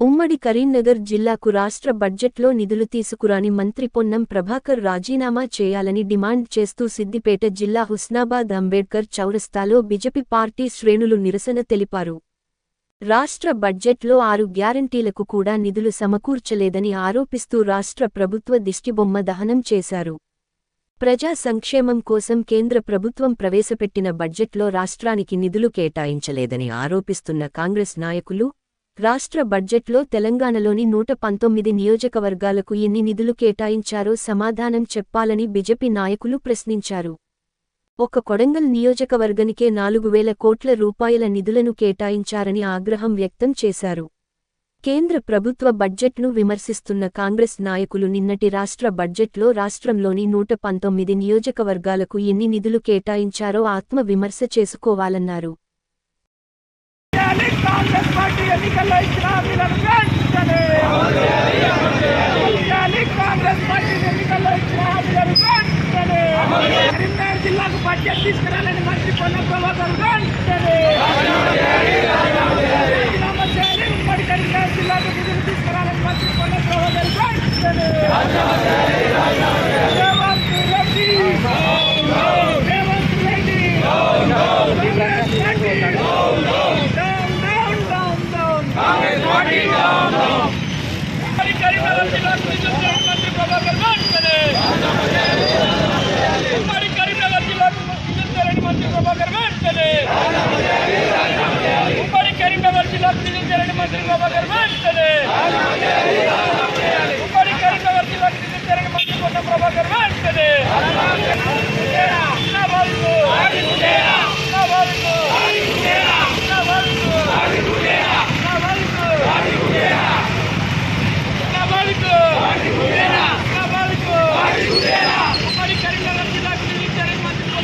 ఉమ్మడి కరీంనగర్ జిల్లాకు రాష్ట్ర బడ్జెట్లో నిధులు తీసుకురాని మంత్రి పొన్నం ప్రభాకర్ రాజీనామా చేయాలని డిమాండ్ చేస్తూ సిద్దిపేట జిల్లా హుస్నాబాద్ అంబేడ్కర్ చౌరస్తాలో బీజేపీ పార్టీ శ్రేణులు నిరసన తెలిపారు. రాష్ట్ర బడ్జెట్లో 6 గ్యారంటీలకు కూడా నిధులు సమకూర్చలేదని ఆరోపిస్తూ రాష్ట్ర ప్రభుత్వ దిష్టిబొమ్మ దహనం చేశారు. ప్రజా సంక్షేమం కోసం కేంద్ర ప్రభుత్వం ప్రవేశపెట్టిన బడ్జెట్లో రాష్ట్రానికి నిధులు కేటాయించలేదని ఆరోపిస్తున్న కాంగ్రెస్ నాయకులు, రాష్ట్ర బడ్జెట్లో తెలంగాణలోని 119 నియోజకవర్గాలకు ఎన్ని నిధులు కేటాయించారో సమాధానం చెప్పాలని బీజేపీ నాయకులు ప్రశ్నించారు. ఒక కొడంగల్ నియోజకవర్గానికే 4,000 కోట్ల రూపాయల నిధులను కేటాయించారని ఆగ్రహం వ్యక్తం చేశారు. కేంద్ర ప్రభుత్వ బడ్జెట్ను విమర్శిస్తున్న కాంగ్రెస్ నాయకులు నిన్నటి రాష్ట్ర బడ్జెట్లో రాష్ట్రంలోని 119 నియోజకవర్గాలకు ఎన్ని నిధులు కేటాయించారో ఆత్మ విమర్శ చేసుకోవాలన్నారు. జిల్లాకు బడ్జెట్ తీసుకురాలని మంత్రి పొన్నం ప్రభాకర్ ఉమ్మడి కరీంనగర్ జిల్లాకు నిధులు తీసుకురాలని మంత్రి పొన్నం ప్రభాకర్ కరీంనగర్ జిల్లాకు నిధులు మంత్రి ప్రభాకర్ ఉమ్మడి కరీంనగర్ జిల్లాకు నిధులు మంత్రి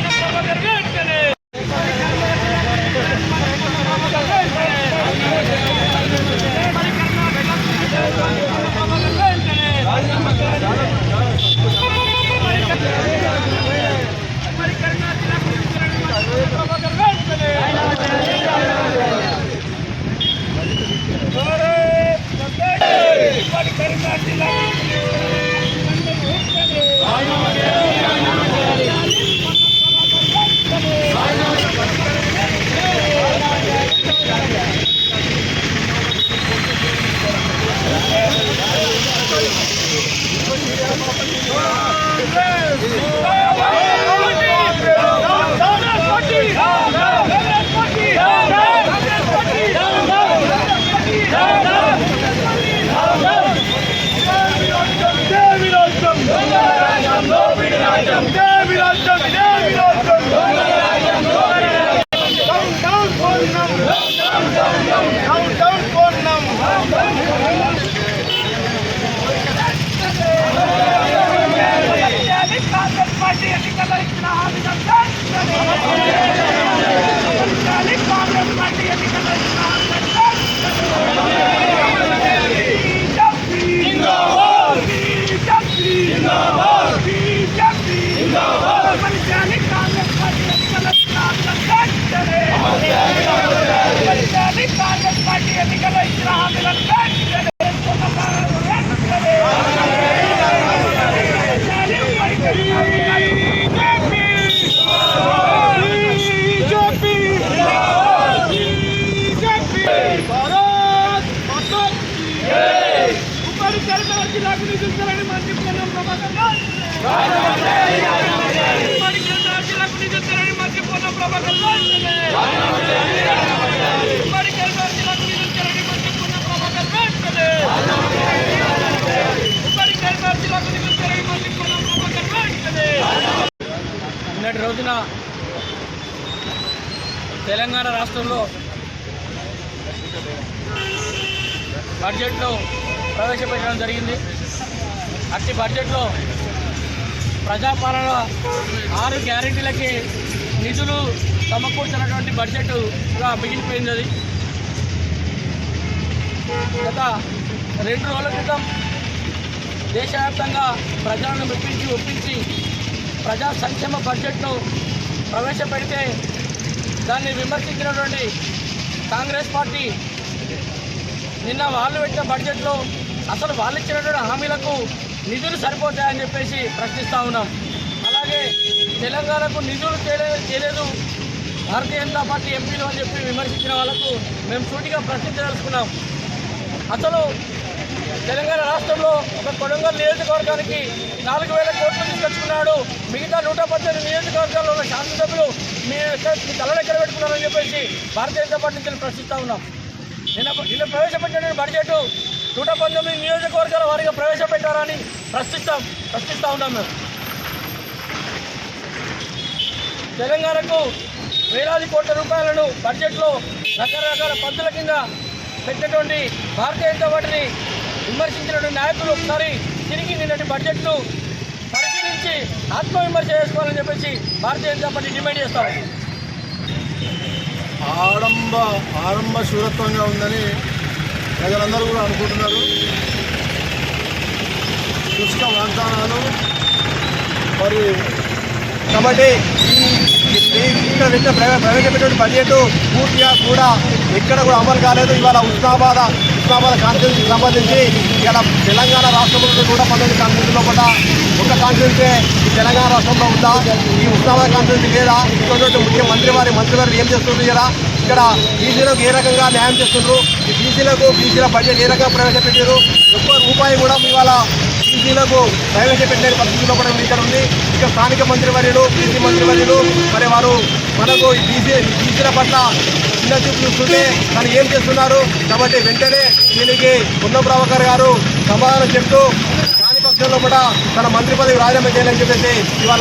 ప్రభాకర్ ఉమ్మడి కరీంనగర్ జిల్లాకు నిధులు మంత్రి ప్రభాకర్ ఉమ్మడి కరీంనగర్ జిల్లాకు నిధులు మంత్రి పొన్నం ప్రభాకర్ నిన్నటి రోజున తెలంగాణ రాష్ట్రంలో బడ్జెట్లో ప్రవేశపెట్టడం జరిగింది. అట్టి బడ్జెట్లో ప్రజాపాలన 6 గ్యారెంటీలకి నిధులు సమకూర్చినటువంటి బడ్జెట్గా మిగిలిపోయింది. అది గత 2 రోజుల క్రితం దేశవ్యాప్తంగా ప్రజలను ఒప్పించి ప్రజా సంక్షేమ బడ్జెట్ను ప్రవేశపెడితే దాన్ని విమర్శించినటువంటి కాంగ్రెస్ పార్టీ నిన్న వాళ్ళు పెట్టిన బడ్జెట్లో అసలు వాళ్ళు ఇచ్చినటువంటి హామీలకు నిధులు సరిపోతాయని చెప్పేసి ప్రశ్నిస్తూ ఉన్నాం. అలాగే తెలంగాణకు నిధులు చేయలేదు భారతీయ జనతా పార్టీ ఎంపీలు అని చెప్పి విమర్శించిన వాళ్ళకు మేము సూటిగా ప్రశ్నించదలుచుకున్నాం. అసలు తెలంగాణ రాష్ట్రంలో ఒక కొడంగల్ నియోజకవర్గానికి 4,000 కోట్లు తీసుకొచ్చుకున్నాడు. మిగతా 118 నియోజకవర్గాల్లో ఉన్న శాసనసభ్యులు మీ తలలో ఎక్కడ పెట్టుకున్నారని చెప్పేసి భారతీయ జనతా పార్టీ నుంచి ప్రశ్నిస్తూ ఉన్నాం. నిన్న ప్రవేశపెట్టిన బడ్జెట్ 119 నియోజకవర్గాల వారిగా ప్రవేశపెట్టారని ప్రశ్నిస్తూ ఉన్నాం. మేము తెలంగాణకు వేలాది కోట్ల రూపాయలను బడ్జెట్లో రకరకాల పద్ధతుల కింద పెట్టినటువంటి భారతీయ జనతా పార్టీని విమర్శించినటువంటి నాయకులు ఒకసారి తిరిగి నిన్నటి బడ్జెట్ను పరిశీలించి ఆత్మవిమర్శ చేసుకోవాలని చెప్పేసి భారతీయ జనతా పార్టీ డిమాండ్ చేస్తాం. ఆరంభ శూరత్వంగా ఉందని ప్రజలందరూ కూడా అనుకుంటున్నారు. శుష్క వాగ్దానాలు మరి కాబట్టి ప్రవేశపెట్టిన బడ్జెట్ పూర్తిగా కూడా ఎక్కడ కూడా అమలు కాలేదు. ఇవాళ ఉస్మానాబాద్ కాన్స్టిట్యూన్సీకి సంబంధించి ఇలా తెలంగాణ రాష్ట్రంలో కూడా 19 కాన్స్టిట్యూన్సీలో కూడా ఒక కాన్స్టిట్యూన్సీ ఈ తెలంగాణ రాష్ట్రంలో ఉందా? ఈ ఉస్మానాబాద్ కాన్స్టిట్యూన్సీ లేదా? ఇక్కడ మంత్రివారు ఏం చేస్తుంది కదా? ఇక్కడ బీసీలకు ఏ రకంగా న్యాయం చేస్తున్నారు? ఈ బీసీల బడ్జెట్ ఏ రకంగా ప్రవేశపెట్టారు? ఒక్క రూపాయి కూడా ఇవాళ బీసీలకు ప్రవేశపెట్టిన పరిస్థితుల్లో కూడా ఇక్కడ ఉంది. ఇక్కడ స్థానిక మంత్రివర్యులు, బీసీ మంత్రివర్యులు మరి వారు మనకు ఈ బీసీల పట్ల చిన్న చూపు చూస్తుంటే తను ఏం చేస్తున్నారు? కాబట్టి వెంటనే దీనికి పొన్నం ప్రభాకర్ గారు సమాధానం చెప్తూ కాని పక్షంలో కూడా తన మంత్రి పదవి రాజీనామా చేయాలని చెప్పేసి ఇవాళ